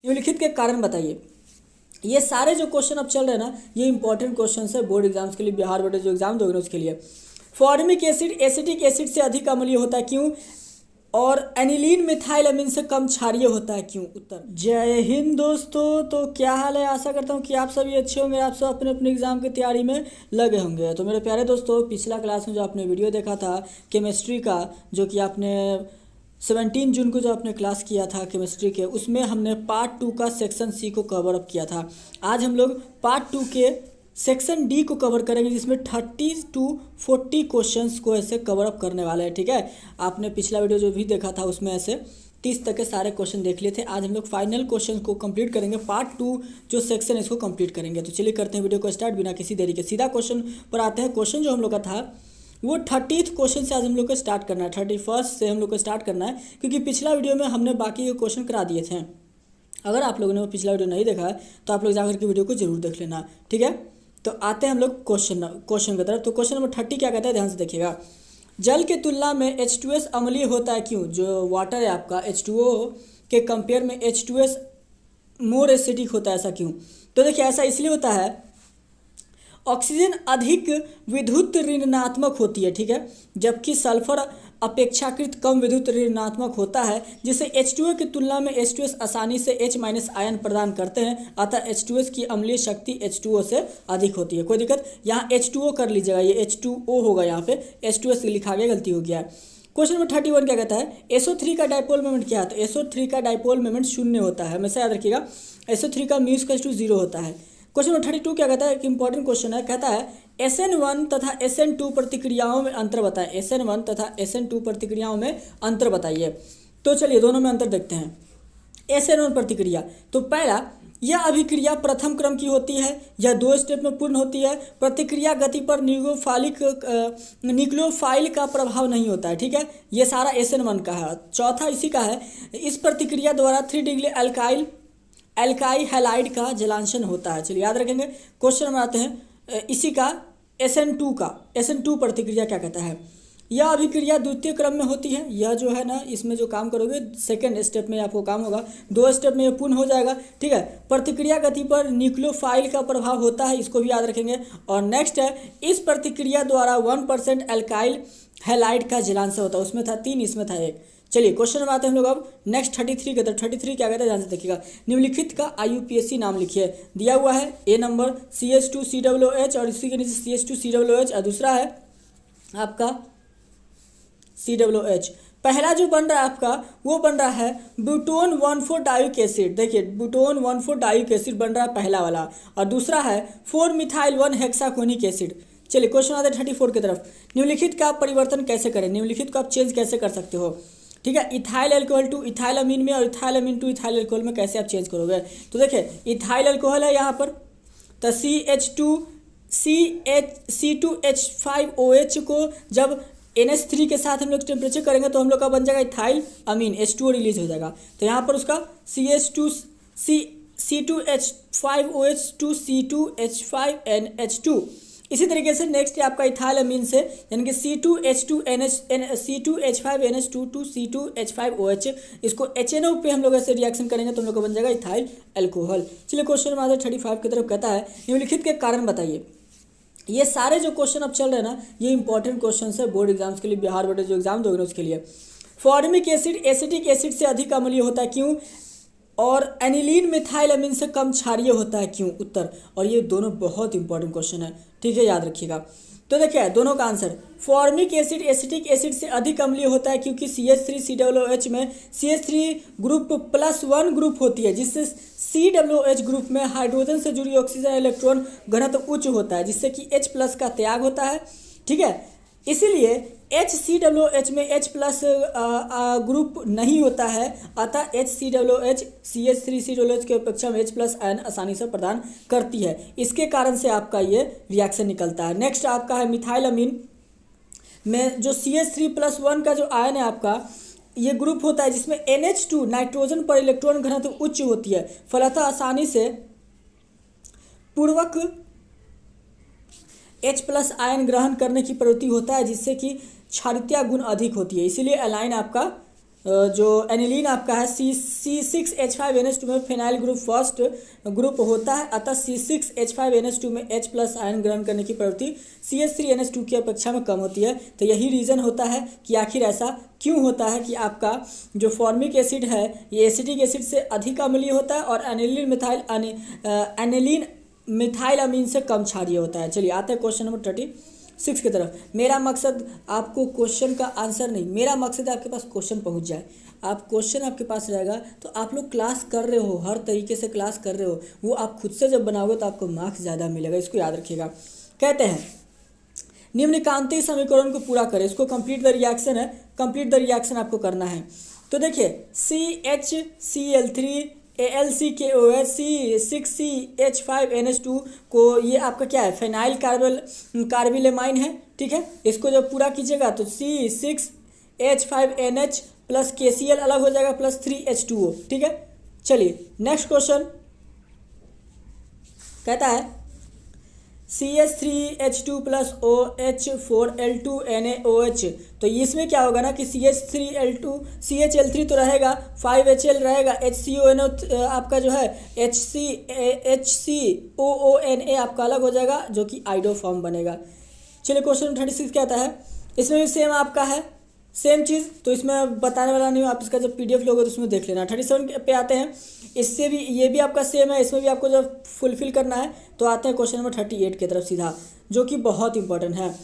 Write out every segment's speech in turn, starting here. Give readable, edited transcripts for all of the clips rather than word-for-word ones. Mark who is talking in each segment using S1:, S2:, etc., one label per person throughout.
S1: निम्नलिखित के कारण बताइए। ये सारे जो क्वेश्चन अब चल रहे हैं ना, ये इंपॉर्टेंट क्वेश्चन है बोर्ड एग्जाम्स के लिए, बिहार बोर्ड जो एग्जाम दोगे ना उसके लिए। फॉर्मिक एसिड एसिटिक एसिड से अधिक अम्लीय होता है क्यों? और एनिलीन मिथाइल अमीन से कम क्षारीय होता है क्यों? उत्तर। जय हिंद दोस्तों, तो क्या हाल है? आशा करता हूँ कि आप सभी अच्छे होंगे, आप सब अपने अपने एग्जाम की तैयारी में लगे होंगे। तो मेरे प्यारे दोस्तों, पिछला क्लास में जो आपने वीडियो देखा था केमिस्ट्री का, जो कि आपने 17 जून को जो आपने क्लास किया था केमिस्ट्री के, उसमें हमने पार्ट 2 का सेक्शन सी को कवर अप किया था। आज हम लोग पार्ट 2 के सेक्शन डी को कवर करेंगे, जिसमें 30 to 40 क्वेश्चंस को ऐसे कवर अप करने वाले हैं। ठीक है, आपने पिछला वीडियो जो भी देखा था उसमें ऐसे 30 तक के सारे क्वेश्चन देख लिए थे। आज हम लोग फाइनल क्वेश्चन को कंप्लीट करेंगे, पार्ट 2 जो सेक्शन है इसको कंप्लीट करेंगे। तो चलिए करते हैं वीडियो को स्टार्ट बिना किसी देरी के। सीधा क्वेश्चन पर आते हैं। क्वेश्चन जो हम लोग का था वो 30th क्वेश्चन से आज हम लोग को स्टार्ट करना है, 31st से हम लोग को स्टार्ट करना है, क्योंकि पिछला वीडियो में हमने बाकी के क्वेश्चन करा दिए थे। अगर आप लोगों ने वो पिछला वीडियो नहीं देखा है तो आप लोग जाकर के वीडियो को जरूर देख लेना। ठीक है, तो आते हैं हम लोग क्वेश्चन की तरफ। तो क्वेश्चन नंबर 30 क्या कहता है, ध्यान से देखिएगा। जल के तुलना में H2S अम्लीय होता है क्यों? जो वाटर है आपका H2O के कंपेयर में H2S मोर एसिडिक होता है, ऐसा क्यों? तो देखिए, ऐसा इसलिए होता है, ऑक्सीजन अधिक विद्युत ऋणात्मक होती है, ठीक है, जबकि सल्फर अपेक्षाकृत कम विद्युत ऋणात्मक होता है, जिससे H2O की तुलना में H2S आसानी से H- आयन प्रदान करते हैं। अतः H2S की अम्लीय शक्ति H2O से अधिक होती है। कोई दिक्कत? यहाँ H2O कर लीजिएगा, ये H2O होगा, यहाँ पे H2S लिखा गया, गलती हो गया है। क्वेश्चन नंबर 31 क्या कहता है, SO3 का डाइपोल मोमेंट क्या है? तो SO3 का डाइपोल मोमेंट 0 होता है, हमेशा याद रखिएगा। SO3 का म्यू इक्वल्स टू 0 होता है। क्वेश्चन नंबर 32 क्या कहता है, एक इंपॉर्टेंट क्वेश्चन है, कहता है SN1 तथा SN2 प्रतिक्रियाओं में अंतर बताएं। SN1 तथा SN2 प्रतिक्रियाओं में अंतर बताइए। तो चलिए दोनों में अंतर देखते हैं। SN1 प्रतिक्रिया, तो पहला, यह अभिक्रिया प्रथम क्रम की होती है या 2 स्टेप में पूर्ण होती है। प्रतिक्रिया गति पर न्यूक्लियोफाइल का प्रभाव नहीं होता है, ठीक है, ये सारा SN1 का है। चौथा इसी का है, इस प्रतिक्रिया द्वारा 3 डिग्री एल्काइल हैलाइड का जलांशन होता है। चलिए याद रखेंगे। क्वेश्चन नंबर आते हैं इसी का SN2 का। SN2 प्रतिक्रिया क्या कहता है, यह अभिक्रिया द्वितीय क्रम में होती है। यह जो है ना, इसमें जो काम करोगे सेकेंड स्टेप में आपको काम होगा, 2 स्टेप में ये पूर्ण हो जाएगा। ठीक है, प्रतिक्रिया गति पर न्यूक्लियोफाइल का प्रभाव होता है, इसको भी याद रखेंगे। और नेक्स्ट है, इस प्रतिक्रिया द्वारा 1% एल्काइल हैलाइड का जलांशन होता है। उसमें था 3, इसमें था 1। चलिए क्वेश्चन में आते हैं हम लोग अब नेक्स्ट 33 के तरफ। 33 क्या कहता है, ध्यान से देखिएगा। निम्नलिखित का IUPAC नाम लिखिए। दिया हुआ है ए नंबर CH2COOH और इसी के नीचे CH2COOH, और दूसरा है आपका COOH। पहला जो बन रहा है आपका, वो बन रहा है ब्यूटोन 1,4 डाइक एसिड। देखिए, ब्यूटोन 1,4 डाइक एसिड बन रहा है पहला वाला, और दूसरा है 4 मिथाइल 1 हेक्साकोनिक एसिड। चलिए क्वेश्चन आते हैं 34 की तरफ। निम्नलिखित का परिवर्तन कैसे करें? निम्नलिखित को आप चेंज कैसे कर सकते हो? ठीक है, इथाइल अल्कोहल टू इथाइल अमीन में और इथाइल अमीन टू इथाइल अल्कोहल में कैसे आप चेंज करोगे? तो देखिए, इथाइल अल्कोहल है यहाँ पर, तो C2H5OH को जब NH3 के साथ हम लोग टेम्परेचर करेंगे तो हम लोग का बन जाएगा इथाइल अमीन, H2O रिलीज हो जाएगा। तो यहाँ पर उसका C2H5OH टू C2H5NH2। इसी तरीके से नेक्स्ट है आपका इथाइल अमीन से, यानी कि C2H5NH2 टू C2H5OH, इसको HNO पे हम लोग ऐसे रिएक्शन करेंगे तो हम लोग का बन जाएगा इथाइल अल्कोहल। चलिए क्वेश्चन नंबर 35 की तरफ कहता है, निम्नलिखित के कारण बताइए। ये सारे जो क्वेश्चन अब चल रहे हैं ना, ये इंपॉर्टेंट क्वेश्चन है बोर्ड एग्जाम्स के लिए, बिहार बोर्ड जो एग्जाम दोगे ना उसके लिए। फॉर्मिक एसिड एसिटिक एसिड से अधिक अम्लीय होता है क्यों? और एनिलीन मिथाइल अमीन से कम क्षारीय होता है क्यों? उत्तर। और ये दोनों बहुत इंपॉर्टेंट क्वेश्चन है, ठीक है, याद रखिएगा। तो देखिए दोनों का answer, formic acid acetic acid से अधिक अम्लीय होता है क्योंकि CH3COOH में CH3 ग्रुप +1 ग्रुप होती है, जिससे COOH ग्रुप में हाइड्रोजन से जुड़ी ऑक्सीजन इलेक्ट्रॉन घनत्व उच्च होता है, जिससे कि H+ का त्याग होता है। ठीक है, इसीलिए HCOOH में H+ ग्रुप नहीं होता है, अतः HCOOH CH3COOH की अपेक्षा में H+ आयन आसानी से प्रदान करती है। इसके कारण से आपका ये रिएक्शन निकलता है। नेक्स्ट आपका है मिथाइल अमीन में जो CH3+1 का जो आयन है आपका, ये ग्रुप होता है जिसमें NH2 नाइट्रोजन पर इलेक्ट्रॉन घनत्व उच्च होती है, फलतः आसानी से पूर्वक H+ आयन ग्रहण करने की प्रवृत्ति होता है, जिससे कि क्षारीयता गुण अधिक होती है। इसीलिए एलाइन आपका जो एनिलीन आपका है C6H5NH2 में फिनाइल ग्रुप फर्स्ट ग्रुप होता है, अतः C6H5NH2 में H प्लस आयन ग्रहण करने की प्रवृत्ति CH3NH2 की अपेक्षा में कम होती है। तो यही रीज़न होता है कि आखिर ऐसा क्यों होता है कि आपका जो फॉर्मिक एसिड है ये एसिटिक एसिड से अधिक अम्लीय होता है और एनिलीन मिथाइल अमीन से कम क्षारीय होता है। चलिए आते हैं क्वेश्चन नंबर 36 की तरफ। मेरा मकसद आपको क्वेश्चन का आंसर नहीं, मेरा मकसद आपके पास क्वेश्चन पहुंच जाए। आप क्वेश्चन आपके पास रहेगा तो आप लोग क्लास कर रहे हो, हर तरीके से क्लास कर रहे हो, वो आप खुद से जब बनाओगे तो आपको मार्क्स ज़्यादा मिलेगा, इसको याद रखिएगा। कहते हैं निम्नलिखित समीकरण को पूरा करें, इसको कंप्लीट द रिएक्शन है, कंप्लीट द रिएक्शन आपको करना है। तो देखिए CHCl3 AlCKOH C6CH5NH2 को ये आपका क्या है, फेनाइल कार्बिलेमाइन है, ठीक है। इसको जब पूरा कीजिएगा तो C6H5NH प्लस KCl अलग हो जाएगा प्लस 3H2O, ठीक है। चलिए नेक्स्ट क्वेश्चन कहता है CH3H2 प्लस OH4L2NaOH। तो इसमें क्या होगा ना कि CH3 तो रहेगा, 5HL रहेगा, HCONO आपका जो है HCOONA आपका अलग हो जाएगा जो कि आइडो फॉर्म बनेगा। चलिए क्वेश्चन 36 क्या आता है, इसमें भी सेम आपका है, सेम चीज़, तो इसमें बताने वाला नहीं हूँ, आप इसका जब PDF लोगे तो उसमें देख लेना। 37 पे आते हैं, इससे भी ये भी आपका सेम है, इसमें भी आपको जब फुलफिल करना है तो आते हैं क्वेश्चन नंबर 38 की तरफ सीधा, जो कि बहुत इंपॉर्टेंट है।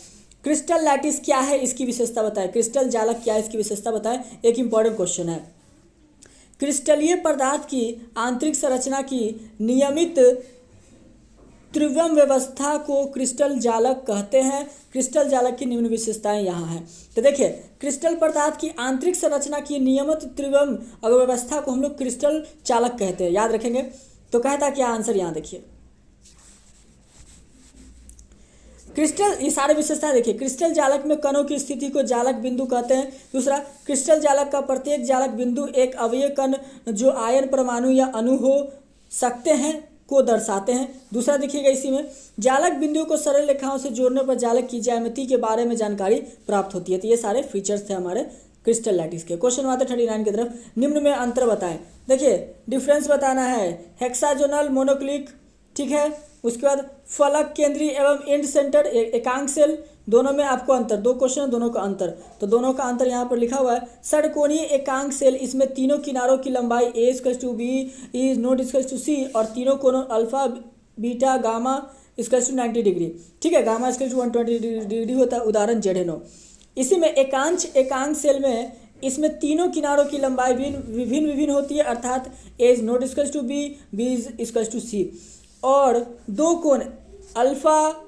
S1: क्रिस्टल लैटिस क्या है, इसकी विशेषता बताएं। क्रिस्टल जालक क्या है, इसकी विशेषता बताएं, एक इंपॉर्टेंट क्वेश्चन है। क्रिस्टलीय पदार्थ की आंतरिक संरचना की नियमित त्रिविम व्यवस्था को क्रिस्टल जालक कहते हैं। क्रिस्टल जालक की निम्न विशेषताएं यहाँ हैं। तो देखिए क्रिस्टल पदार्थ की आंतरिक संरचना की नियमित त्रिविम व्यवस्था को हम लोग क्रिस्टल चालक कहते हैं, याद रखेंगे। तो कहता क्या आंसर, यहाँ देखिए क्रिस्टल, ये सारे विशेषता देखिए। क्रिस्टल जालक में कणों की स्थिति को जालक बिंदु कहते हैं। दूसरा, क्रिस्टल जालक का प्रत्येक जालक बिंदु एक अवयव कण जो आयन परमाणु या अणु हो सकते हैं को दर्शाते हैं। दूसरा देखिएगा इसी में जालक बिंदुओं को सरल रेखाओं से जोड़ने पर जालक की ज्यामिति के बारे में जानकारी प्राप्त होती है। तो ये सारे फीचर्स थे हमारे क्रिस्टल लैटिस के। क्वेश्चन आते 39 की तरफ, निम्न में अंतर बताएं। देखिए डिफरेंस बताना है, हेक्साजोनल मोनोक्लिक, ठीक है। उसके बाद फलक केंद्रीय एवं एंड सेंटर एकांक सेल, दोनों में आपको अंतर, दो क्वेश्चन है दोनों का अंतर, तो दोनों का अंतर यहाँ पर लिखा हुआ है। षटकोणीय एकांक सेल, इसमें तीनों किनारों की लंबाई A=B E≠C और तीनों कोणों अल्फा बीटा गामा = 90 डिग्री, ठीक है। गामा = 120 डिग्री होता है, उदाहरण ZNO। इसी में एकांक सेल में इसमें तीनों किनारों की लंबाई विभिन्न होती है, अर्थात A≠B B=C और दो कोण alpha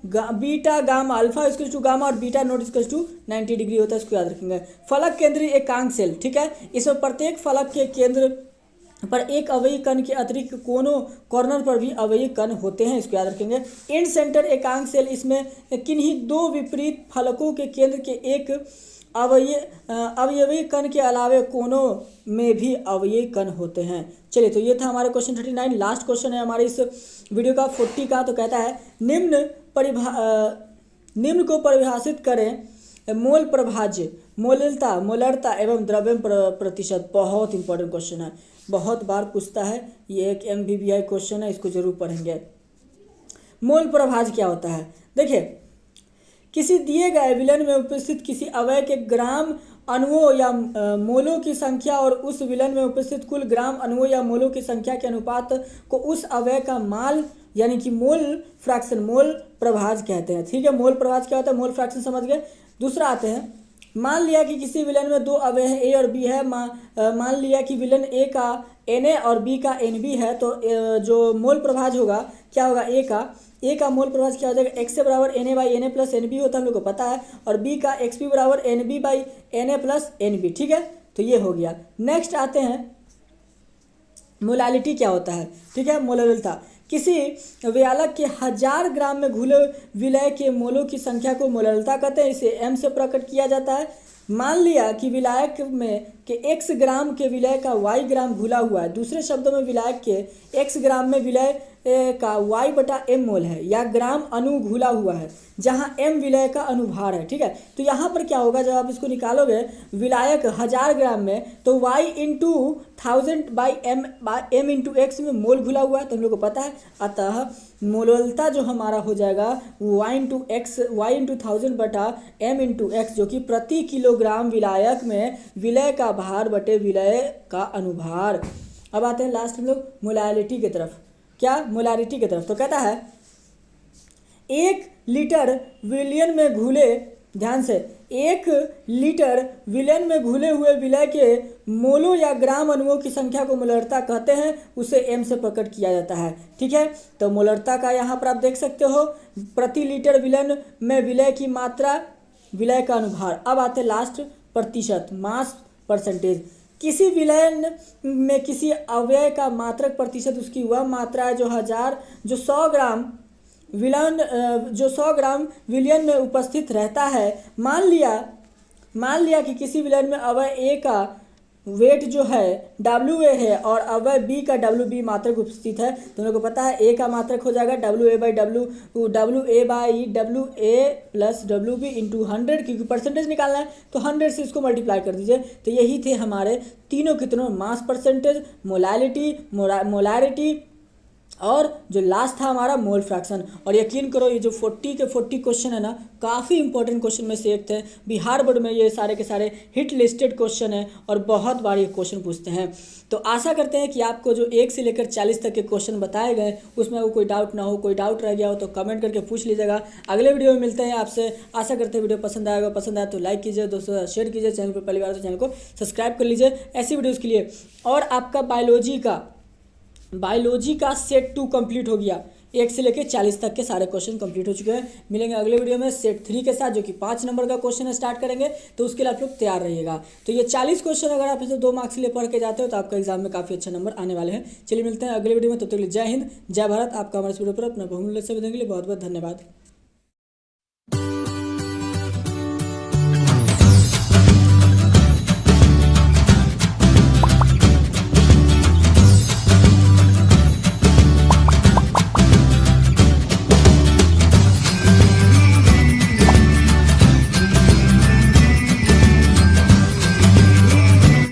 S1: beta gamma, alpha = gamma और बीटा ≠90 डिग्री होता है, इसको याद रखेंगे। फलक केंद्रीय एकांक सेल, ठीक है। इसमें प्रत्येक फलक के केंद्र पर एक अवयवी कण के अतिरिक्त कॉर्नर पर भी अवयवी कण होते हैं, इसको याद रखेंगे। एंड सेंटर एकांक सेल, इसमें किन्हीं दो विपरीत फलकों के केंद्र के एक अवयवी कण के अलावे कोनों में भी अवयवी कण होते हैं। चलिए तो ये था हमारे क्वेश्चन 39। लास्ट क्वेश्चन है हमारे इस वीडियो का 40 का। तो कहता है निम्न को परिभाषित करें। मोल प्रभाज्य, मोलरता एवं द्रव्यम प्रतिशत, बहुत इंपॉर्टेंट क्वेश्चन है, बहुत बार पूछता है, ये एक MBBI क्वेश्चन है, इसको जरूर पढ़ेंगे। मोल प्रभाज्य क्या होता है, देखिए किसी दिए गए विलयन में उपस्थित किसी अवयव के ग्राम अणुओं या मोलों की संख्या और उस विलयन में उपस्थित कुल ग्राम अणुओं या मोलों की संख्या के अनुपात को उस अवयव का माल यानी कि मोल फ्रैक्शन, मोल प्रभाज्य कहते हैं, ठीक है। मोल प्रभाज्य क्या होता है, मोल फ्रैक्शन समझ गए। दूसरा आते हैं, मान लिया कि किसी विलयन में दो अवयव है A और B है, मान लिया कि विलयन A का Na और B का Nb है, तो जो मोल प्रभाज्य होगा क्या होगा, A का मोल प्रभाज्य क्या हो जाएगा, x से बराबर Na/Na प्लस Nb होता है, हम लोग को पता है, और B का xb बराबर Nb/Na प्लस Nb, ठीक है। तो ये हो गया। नेक्स्ट आते हैं मोलालिटी क्या होता है, ठीक है। मोलरता, किसी विलायक के 1000 ग्राम में घुले विलय के मोलों की संख्या को मोलरता कहते हैं, इसे m से प्रकट किया जाता है। मान लिया कि विलायक में कि x ग्राम के विलय का y ग्राम घुला हुआ है, दूसरे शब्दों में विलायक के x ग्राम में विलय का y बटा m मोल है, या ग्राम अणु घुला हुआ है जहां m विलय का अनुभार है। ठीक है, तो यहाँ पर क्या होगा, जब आप इसको निकालोगे विलायक 1000 ग्राम में, तो y into 1000 by m into x में मोल घुला हुआ है, तो हम लोग को पता है। अतः मोललता जो हमारा हो जाएगा y इंटू 1000 बटा m इंटू एक्स, जो कि प्रति किलोग्राम विलायक में विलय का भार बटे विलय का अनुभार। अब आते हैं लास्ट हम लोग मोलैलिटी की तरफ। क्या? मोलैलिटी की तरफ। तो कहता है 1 लीटर विलयन में घुले, ध्यान से, 1 लीटर विलयन में घुले हुए विलय के मोलों या ग्राम अणुओं की संख्या को मोलरता कहते हैं, उसे m से प्रकट किया जाता है। ठीक है, तो मोलरता का यहाँ पर आप देख सकते हो, प्रति लीटर विलयन में विलय की मात्रा, विलय का अनुभार। अब आते लास्ट प्रतिशत, मास परसेंटेज। किसी विलयन में किसी अवयव का मात्रक प्रतिशत उसकी वह मात्रा है जो 100 ग्राम विलयन में उपस्थित रहता है। मान लिया कि किसी विलयन में अवयव ए का वेट जो है WA है और अवयव B का WB मात्रक उपस्थित है, तो हम लोग को पता है A का मात्रक हो जाएगा WA by WA plus WB into 100, क्योंकि परसेंटेज निकालना है तो 100 से इसको मल्टीप्लाई कर दीजिए। तो यही थे हमारे तीनों मास परसेंटेज, मोलैरिटी और जो लास्ट था हमारा मोल फ्रैक्शन। और यकीन करो ये जो 40 के 40 क्वेश्चन है ना, काफ़ी इंपॉर्टेंट क्वेश्चन में से एक थे। बिहार बोर्ड में ये सारे के सारे हिट लिस्टेड क्वेश्चन है और बहुत बार ये क्वेश्चन पूछते हैं। तो आशा करते हैं कि आपको जो 1 से लेकर 40 तक के क्वेश्चन बताए गए उसमें वो कोई डाउट ना हो, कोई डाउट रह गया हो तो कमेंट करके पूछ लीजिएगा। अगले वीडियो में मिलते हैं आपसे। आशा करते हैं वीडियो पसंद आएगा, पसंद आए तो लाइक कीजिए, दोस्तों शेयर कीजिए, चैनल पर पहली बार तो चैनल को सब्सक्राइब कर लीजिए ऐसी वीडियोज़ के लिए। और आपका बायोलॉजी का सेट 2 कंप्लीट हो गया, 1 से लेकर 40 तक के सारे क्वेश्चन कंप्लीट हो चुके हैं। मिलेंगे अगले वीडियो में सेट 3 के साथ, जो कि 5 नंबर का क्वेश्चन स्टार्ट करेंगे, तो उसके लिए आप लोग तैयार रहिएगा। तो ये 40 क्वेश्चन अगर आप इसे 2 मार्क्स के लिए पढ़ के जाते हो तो आपका एग्जाम में काफ़ी अच्छा नंबर आने वाले हैं। चलिए मिलते हैं अगले वीडियो में, तब तक के लिए जय हिंद, जय भारत। आपका हमारे वीडियो पर अपना बहुमूल्य समय देने के लिए बहुत बहुत धन्यवाद।